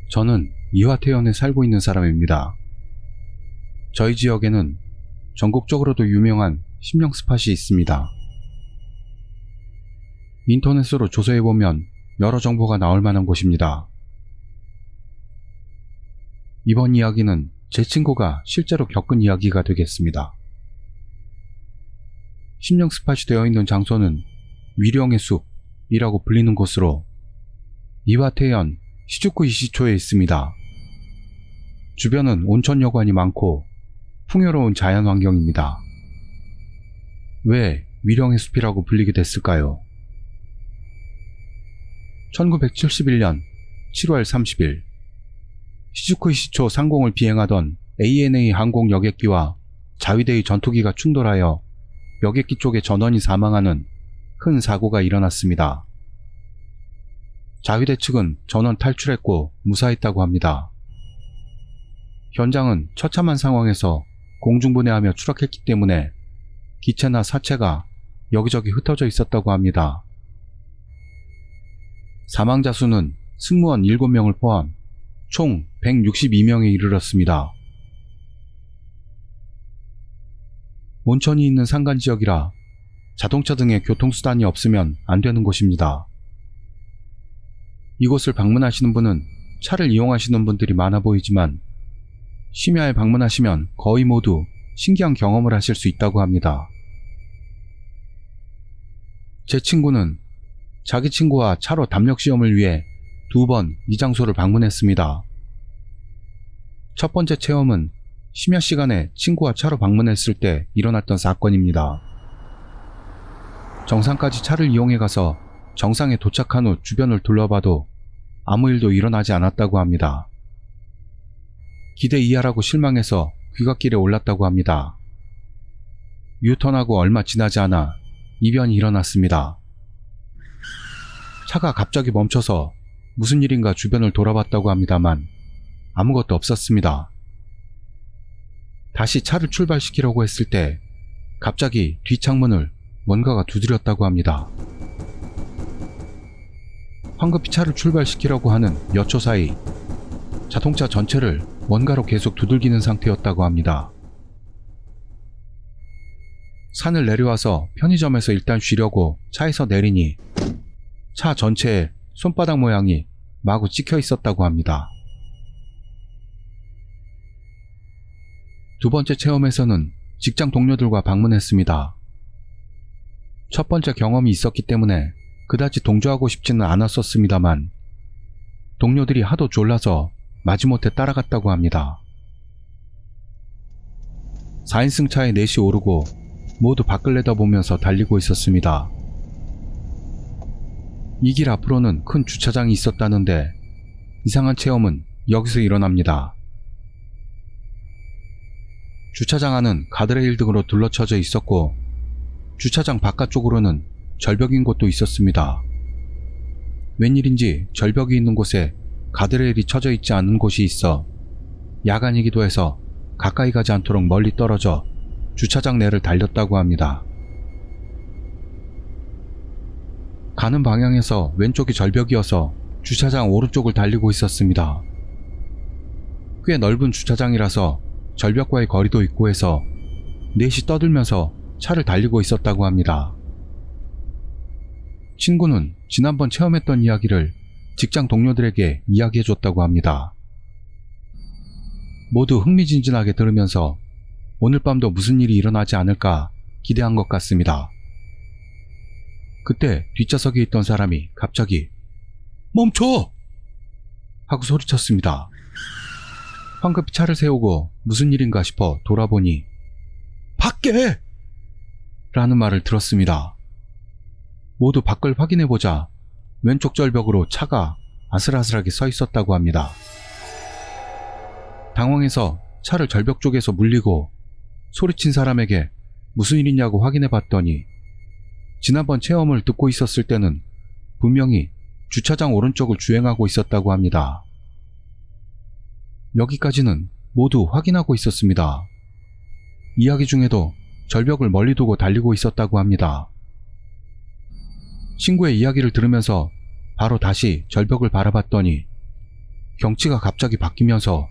저는 이화태현에 살고 있는 사람입니다. 저희 지역에는 전국적으로도 유명한 심령 스팟이 있습니다. 인터넷으로 조사해보면 여러 정보가 나올 만한 곳입니다. 이번 이야기는 제 친구가 실제로 겪은 이야기가 되겠습니다. 심령 스팟이 되어 있는 장소는 위령의 숲이라고 불리는 곳으로 이화태현 시주쿠 이시초에 있습니다. 주변은 온천 여관이 많고 풍요로운 자연 환경입니다. 왜 위령의 숲이라고 불리게 됐을까요? 1971년 7월 30일 시주쿠 이시초 상공을 비행하던 ANA 항공 여객기와 자위대의 전투기가 충돌하여 여객기 쪽의 전원이 사망하는 큰 사고가 일어났습니다. 자위대 측은 전원 탈출했고 무사했다고 합니다. 현장은 처참한 상황에서 공중분해하며 추락했기 때문에 기체나 사체가 여기저기 흩어져 있었다고 합니다. 사망자 수는 승무원 7명을 포함 총 162명에 이르렀습니다. 온천이 있는 산간지역이라 자동차 등의 교통수단이 없으면 안 되는 곳입니다. 이곳을 방문하시는 분은 차를 이용하시는 분들이 많아 보이지만 심야에 방문하시면 거의 모두 신기한 경험을 하실 수 있다고 합니다. 제 친구는 자기 친구와 차로 담력 시험을 위해 2번 이 장소를 방문했습니다. 첫 번째 체험은 심야 시간에 친구와 차로 방문했을 때 일어났던 사건입니다. 정상까지 차를 이용해 가서 정상에 도착한 후 주변을 둘러봐도 아무 일도 일어나지 않았다고 합니다. 기대 이하라고 실망해서 귀갓길에 올랐다고 합니다. 유턴하고 얼마 지나지 않아 이변이 일어났습니다. 차가 갑자기 멈춰서 무슨 일인가 주변을 돌아봤다고 합니다만 아무것도 없었습니다. 다시 차를 출발시키려고 했을 때 갑자기 뒷창문을 뭔가가 두드렸다고 합니다. 황급히 차를 출발시키려고 하는 몇 초 사이 자동차 전체를 뭔가로 계속 두들기는 상태였다고 합니다. 산을 내려와서 편의점에서 일단 쉬려고 차에서 내리니 차 전체에 손바닥 모양이 마구 찍혀 있었다고 합니다. 두 번째 체험에서는 직장 동료들과 방문했습니다. 첫 번째 경험이 있었기 때문에 그다지 동조하고 싶지는 않았었습니다만 동료들이 하도 졸라서 마지못해 따라갔다고 합니다. 4인승 차에 넷이 오르고 모두 밖을 내다보면서 달리고 있었습니다. 이 길 앞으로는 큰 주차장이 있었다는데 이상한 체험은 여기서 일어납니다. 주차장 안은 가드레일 등으로 둘러쳐져 있었고 주차장 바깥쪽으로는 절벽인 곳도 있었습니다. 웬일인지 절벽이 있는 곳에 가드레일이 쳐져 있지 않은 곳이 있어 야간이기도 해서 가까이 가지 않도록 멀리 떨어져 주차장 내를 달렸다고 합니다. 가는 방향에서 왼쪽이 절벽이어서 주차장 오른쪽을 달리고 있었습니다. 꽤 넓은 주차장이라서 절벽과의 거리도 있고 해서 넷이 떠들면서 차를 달리고 있었다고 합니다. 친구는 지난번 체험했던 이야기를 직장 동료들에게 이야기해줬다고 합니다. 모두 흥미진진하게 들으면서 오늘 밤도 무슨 일이 일어나지 않을까 기대한 것 같습니다. 그때 뒷좌석에 있던 사람이 갑자기 "멈춰!" 하고 소리쳤습니다. 황급히 차를 세우고 무슨 일인가 싶어 돌아보니 "밖에!" 라는 말을 들었습니다. 모두 밖을 확인해보자 왼쪽 절벽으로 차가 아슬아슬하게 서 있었다고 합니다. 당황해서 차를 절벽 쪽에서 물리고 소리친 사람에게 무슨 일이냐고 확인해봤더니 지난번 체험을 듣고 있었을 때는 분명히 주차장 오른쪽을 주행하고 있었다고 합니다. 여기까지는 모두 확인하고 있었습니다. 이야기 중에도 절벽을 멀리 두고 달리고 있었다고 합니다. 친구의 이야기를 들으면서 바로 다시 절벽을 바라봤더니 경치가 갑자기 바뀌면서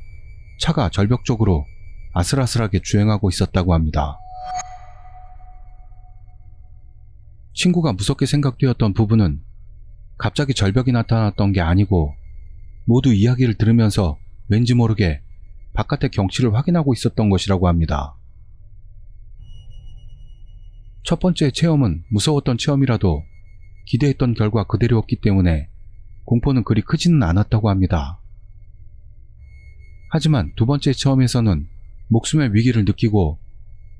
차가 절벽 쪽으로 아슬아슬하게 주행하고 있었다고 합니다. 친구가 무섭게 생각되었던 부분은 갑자기 절벽이 나타났던 게 아니고 모두 이야기를 들으면서 왠지 모르게 바깥의 경치를 확인하고 있었던 것이라고 합니다. 첫 번째 체험은 무서웠던 체험이라도 기대했던 결과 그대로였기 때문에 공포는 그리 크지는 않았다고 합니다. 하지만 두 번째 체험에서는 목숨의 위기를 느끼고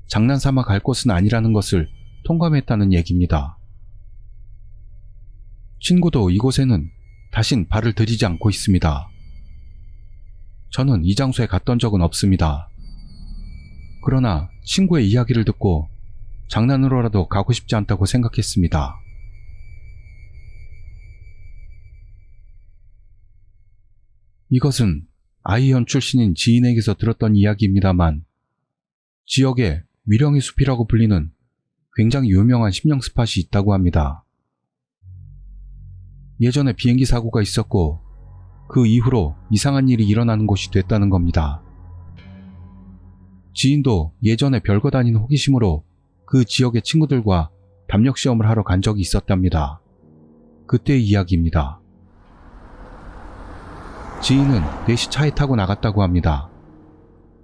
장난삼아 갈 곳은 아니라는 것을 통감했다는 얘기입니다. 친구도 이곳에는 다신 발을 들이지 않고 있습니다. 저는 이 장소에 갔던 적은 없습니다. 그러나 친구의 이야기를 듣고 장난으로라도 가고 싶지 않다고 생각했습니다. 이것은 아이언 출신인 지인에게서 들었던 이야기입니다만 지역에 위령의 숲이라고 불리는 굉장히 유명한 심령 스팟이 있다고 합니다. 예전에 비행기 사고가 있었고 그 이후로 이상한 일이 일어나는 곳이 됐다는 겁니다. 지인도 예전에 별거 다닌 호기심으로 그 지역의 친구들과 담력 시험을 하러 간 적이 있었답니다. 그때의 이야기입니다. 지인은 4시 차에 타고 나갔다고 합니다.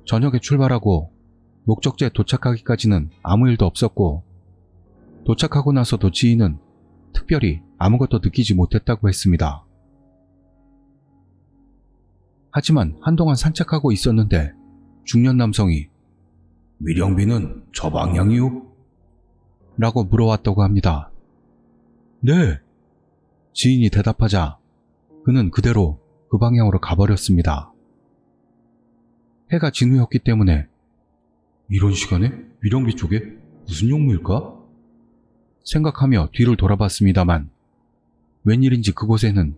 저녁에 출발하고 목적지에 도착하기까지는 아무 일도 없었고 도착하고 나서도 지인은 특별히 아무것도 느끼지 못했다고 했습니다. 하지만 한동안 산책하고 있었는데 중년 남성이 "위령비는 저 방향이요?" 라고 물어왔다고 합니다. "네." 지인이 대답하자 그는 그대로 그 방향으로 가버렸습니다. 해가 진 후였기 때문에 이런 시간에 위령비 쪽에 무슨 용무일까? 생각하며 뒤를 돌아봤습니다만 웬일인지 그곳에는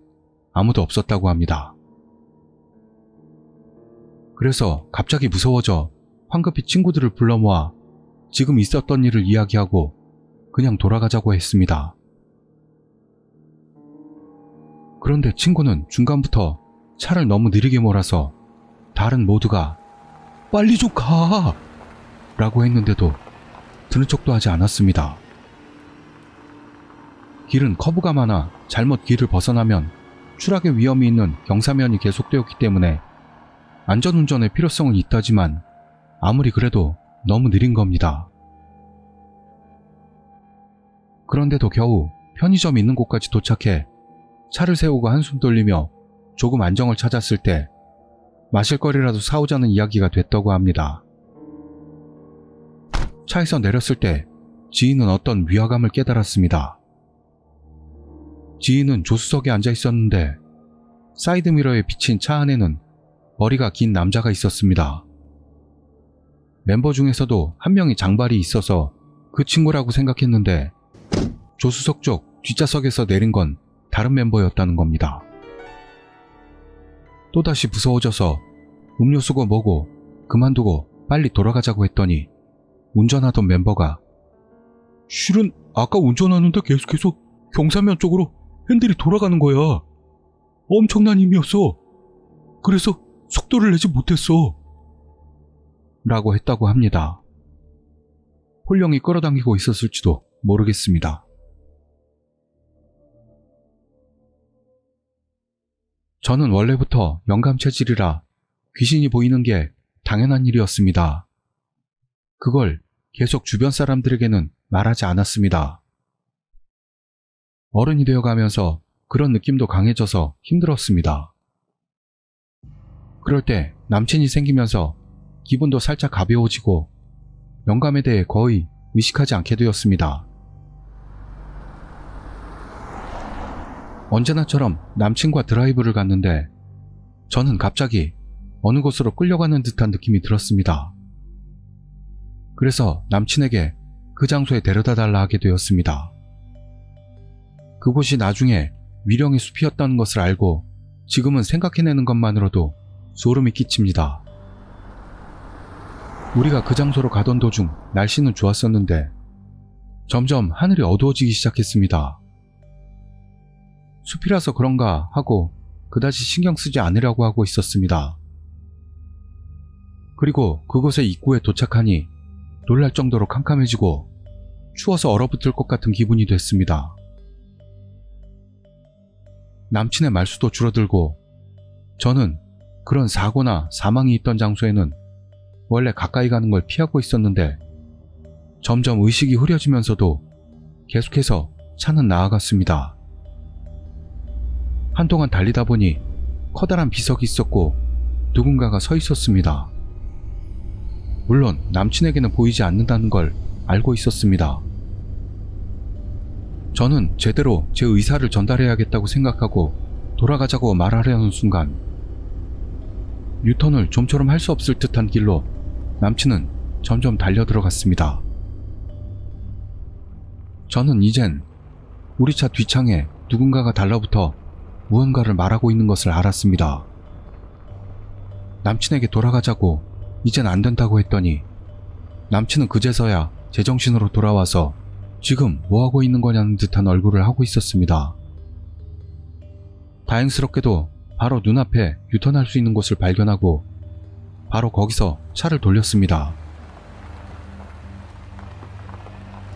아무도 없었다고 합니다. 그래서 갑자기 무서워져 황급히 친구들을 불러 모아 지금 있었던 일을 이야기하고 그냥 돌아가자고 했습니다. 그런데 친구는 중간부터 차를 너무 느리게 몰아서 다른 모두가 "빨리 좀 가!" 라고 했는데도 들은 척도 하지 않았습니다. 길은 커브가 많아 잘못 길을 벗어나면 추락의 위험이 있는 경사면이 계속되었기 때문에 안전운전의 필요성은 있다지만 아무리 그래도 너무 느린 겁니다. 그런데도 겨우 편의점이 있는 곳까지 도착해 차를 세우고 한숨 돌리며 조금 안정을 찾았을 때 마실 거리라도 사오자는 이야기가 됐다고 합니다. 차에서 내렸을 때 지인은 어떤 위화감을 깨달았습니다. 지인은 조수석에 앉아 있었는데 사이드미러에 비친 차 안에는 머리가 긴 남자가 있었습니다. 멤버 중에서도 한 명이 장발이 있어서 그 친구라고 생각했는데 조수석 쪽 뒷좌석에서 내린 건 다른 멤버였다는 겁니다. 또다시 무서워져서 음료수고 뭐고 그만두고 빨리 돌아가자고 했더니 운전하던 멤버가 "실은 아까 운전하는데 계속해서 경사면 쪽으로 핸들이 돌아가는 거야. 엄청난 힘이었어. 그래서 속도를 내지 못했어." 라고 했다고 합니다. 홀령이 끌어당기고 있었을지도 모르겠습니다. 저는 원래부터 영감 체질이라 귀신이 보이는 게 당연한 일이었습니다. 그걸 계속 주변 사람들에게는 말하지 않았습니다. 어른이 되어가면서 그런 느낌도 강해져서 힘들었습니다. 그럴 때 남친이 생기면서 기분도 살짝 가벼워지고 영감에 대해 거의 의식하지 않게 되었습니다. 언제나처럼 남친과 드라이브를 갔는데 저는 갑자기 어느 곳으로 끌려가는 듯한 느낌이 들었습니다. 그래서 남친에게 그 장소에 데려다 달라 하게 되었습니다. 그곳이 나중에 위령의 숲이었다는 것을 알고 지금은 생각해내는 것만으로도 소름이 끼칩니다. 우리가 그 장소로 가던 도중 날씨는 좋았었는데 점점 하늘이 어두워지기 시작했습니다. 숲이라서 그런가 하고 그다지 신경 쓰지 않으려고 하고 있었습니다. 그리고 그곳의 입구에 도착하니 놀랄 정도로 캄캄해지고 추워서 얼어붙을 것 같은 기분이 됐습니다. 남친의 말수도 줄어들고 저는 그런 사고나 사망이 있던 장소에는 원래 가까이 가는 걸 피하고 있었는데 점점 의식이 흐려지면서도 계속해서 차는 나아갔습니다. 한동안 달리다 보니 커다란 비석이 있었고 누군가가 서 있었습니다. 물론 남친에게는 보이지 않는다는 걸 알고 있었습니다. 저는 제대로 제 의사를 전달해야겠다고 생각하고 돌아가자고 말하려는 순간 유턴을 좀처럼 할 수 없을 듯한 길로 남친은 점점 달려들어갔습니다. 저는 이젠 우리 차 뒷창에 누군가가 달라붙어 무언가를 말하고 있는 것을 알았습니다. 남친에게 돌아가자고 이젠 안 된다고 했더니 남친은 그제서야 제정신으로 돌아와서 지금 뭐하고 있는 거냐는 듯한 얼굴을 하고 있었습니다. 다행스럽게도 바로 눈앞에 유턴할 수 있는 곳을 발견하고 바로 거기서 차를 돌렸습니다.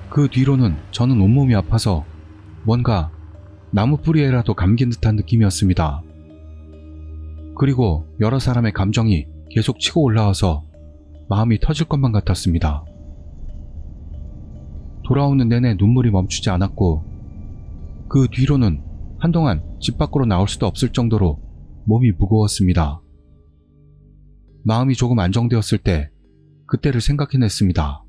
그 뒤로는 저는 온몸이 아파서 뭔가 나무 뿌리에라도 감긴 듯한 느낌이었습니다. 그리고 여러 사람의 감정이 계속 치고 올라와서 마음이 터질 것만 같았습니다. 돌아오는 내내 눈물이 멈추지 않았고 그 뒤로는 한동안 집 밖으로 나올 수도 없을 정도로 몸이 무거웠습니다. 마음이 조금 안정되었을 때 그때를 생각해냈습니다.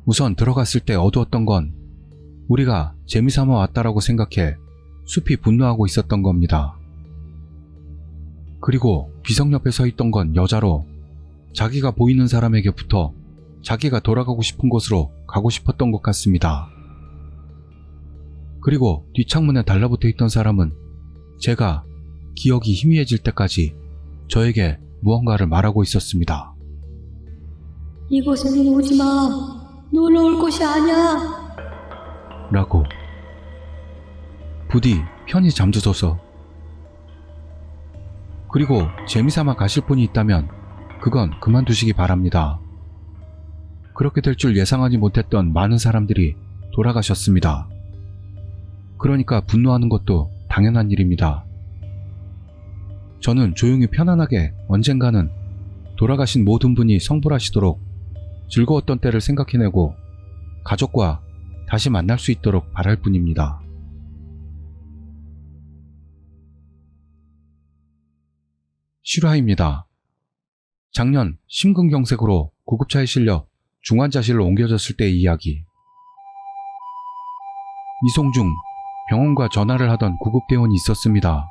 우선 들어갔을 때 어두웠던 건 우리가 재미삼아 왔다라고 생각해 숲이 분노하고 있었던 겁니다. 그리고 비석 옆에 서 있던 건 여자로 자기가 보이는 사람에게 붙어 자기가 돌아가고 싶은 곳으로 가고 싶었던 것 같습니다. 그리고 뒷창문에 달라붙어 있던 사람은 제가 기억이 희미해질 때까지 저에게 무언가를 말하고 있었습니다. 이곳에는 오지 마. 놀러 올 곳이 아니야. 라고. 부디 편히 잠들어서. 그리고 재미삼아 가실 분이 있다면 그건 그만두시기 바랍니다. 그렇게 될 줄 예상하지 못했던 많은 사람들이 돌아가셨습니다. 그러니까 분노하는 것도 당연한 일입니다. 저는 조용히 편안하게 언젠가는 돌아가신 모든 분이 성불하시도록 즐거웠던 때를 생각해내고 가족과 다시 만날 수 있도록 바랄 뿐입니다. 실화입니다. 작년 심근경색으로 구급차에 실려 중환자실로 옮겨졌을 때의 이야기. 이송 중 병원과 전화를 하던 구급대원이 있었습니다.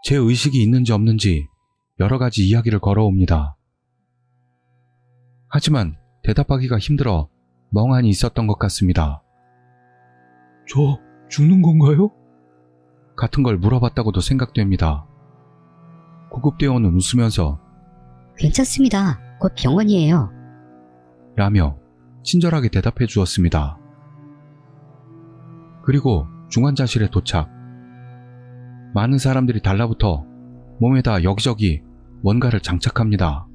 제 의식이 있는지 없는지 여러 가지 이야기를 걸어옵니다. 하지만 대답하기가 힘들어 멍하니 있었던 것 같습니다. 저 죽는 건가요? 같은 걸 물어봤다고도 생각됩니다. 구급대원은 웃으면서 괜찮습니다. 곧 병원이에요. 라며 친절하게 대답해 주었습니다. 그리고 중환자실에 도착. 많은 사람들이 달라붙어 몸에다 여기저기 뭔가를 장착합니다.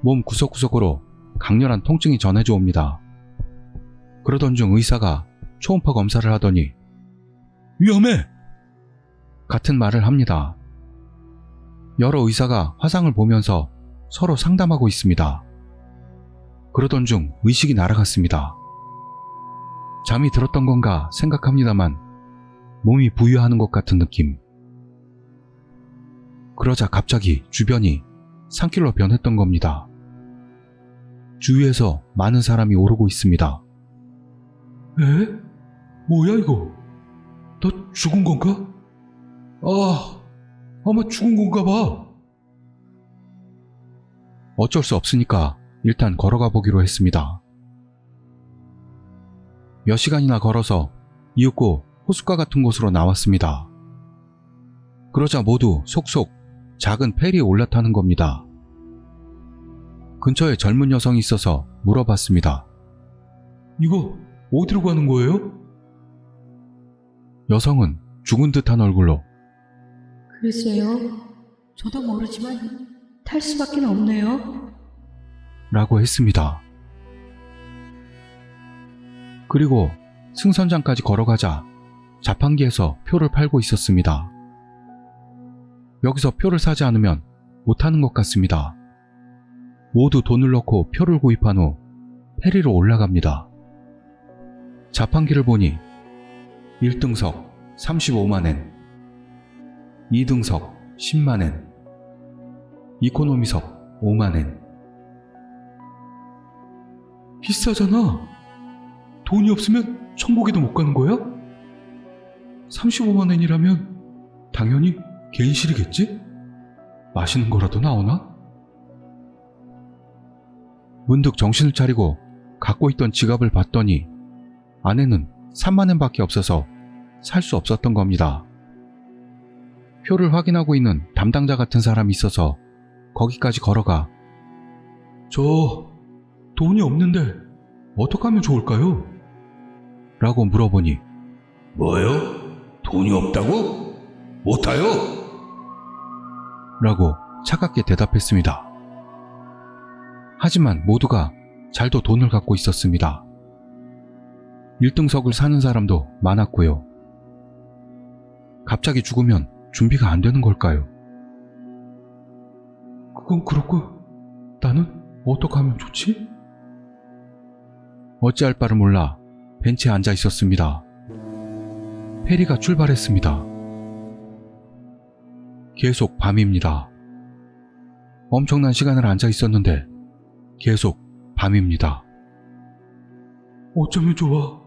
몸 구석구석으로 강렬한 통증이 전해져 옵니다. 그러던 중 의사가 초음파 검사를 하더니 위험해! 같은 말을 합니다. 여러 의사가 화상을 보면서 서로 상담하고 있습니다. 그러던 중 의식이 날아갔습니다. 잠이 들었던 건가 생각합니다만 몸이 부유하는 것 같은 느낌. 그러자 갑자기 주변이 산길로 변했던 겁니다. 주위에서 많은 사람이 오르고 있습니다. 에? 뭐야 이거? 나 죽은 건가? 아마 죽은 건가 봐. 어쩔 수 없으니까 일단 걸어가 보기로 했습니다. 몇 시간이나 걸어서 이윽고 호숫가 같은 곳으로 나왔습니다. 그러자 모두 속속 작은 페리에 올라타는 겁니다. 근처에 젊은 여성이 있어서 물어봤습니다. 이거 어디로 가는 거예요? 여성은 죽은 듯한 얼굴로 글쎄요. 저도 모르지만 탈 수밖에 없네요. 라고 했습니다. 그리고 승선장까지 걸어가자 자판기에서 표를 팔고 있었습니다. 여기서 표를 사지 않으면 못하는 것 같습니다. 모두 돈을 넣고 표를 구입한 후 페리로 올라갑니다. 자판기를 보니 1등석 35만엔, 2등석 10만엔, 이코노미석 5만엔. 비싸잖아. 돈이 없으면 천국에도 못 가는 거야? 35만엔이라면 당연히 개인실이겠지? 맛있는 거라도 나오나? 문득 정신을 차리고 갖고 있던 지갑을 봤더니 안에는 3만엔밖에 없어서 살 수 없었던 겁니다. 표를 확인하고 있는 담당자 같은 사람이 있어서 거기까지 걸어가 저 돈이 없는데 어떡하면 좋을까요? 라고 물어보니 뭐요? 돈이 없다고? 못 타요? 라고 차갑게 대답했습니다. 하지만 모두가 잘도 돈을 갖고 있었습니다. 1등석을 사는 사람도 많았고요. 갑자기 죽으면 준비가 안 되는 걸까요? 그건 그렇고 나는 어떻게 하면 좋지? 어찌할 바를 몰라 벤치에 앉아 있었습니다. 페리가 출발했습니다. 계속 밤입니다. 엄청난 시간을 앉아 있었는데 계속 밤입니다. 어쩌면 좋아.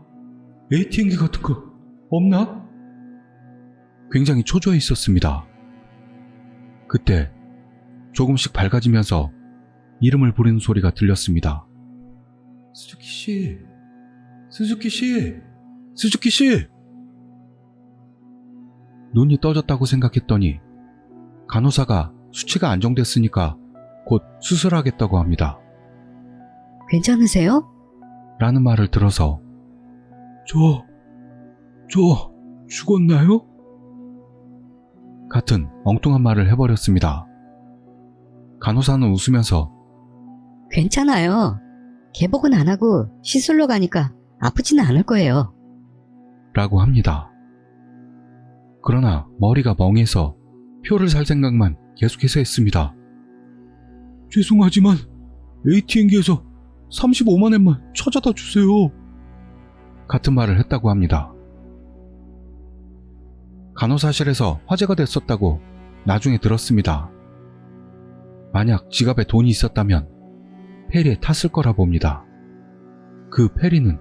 ATM기 같은 거 없나? 굉장히 초조해 있었습니다. 그때 조금씩 밝아지면서 이름을 부르는 소리가 들렸습니다. 스즈키 씨, 스즈키 씨, 스즈키 씨! 눈이 떠졌다고 생각했더니 간호사가 수치가 안정됐으니까 곧 수술하겠다고 합니다. 괜찮으세요? 라는 말을 들어서 저 죽었나요? 같은 엉뚱한 말을 해버렸습니다. 간호사는 웃으면서 괜찮아요. 개복은 안 하고 시술로 가니까 아프지는 않을 거예요. 라고 합니다. 그러나 머리가 멍해서 표를 살 생각만 계속해서 했습니다. 죄송하지만 ATM기에서 35만엔만 찾아다 주세요. 같은 말을 했다고 합니다. 간호사실에서 화제가 됐었다고 나중에 들었습니다. 만약 지갑에 돈이 있었다면 페리에 탔을 거라 봅니다. 그 페리는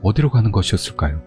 어디로 가는 것이었을까요?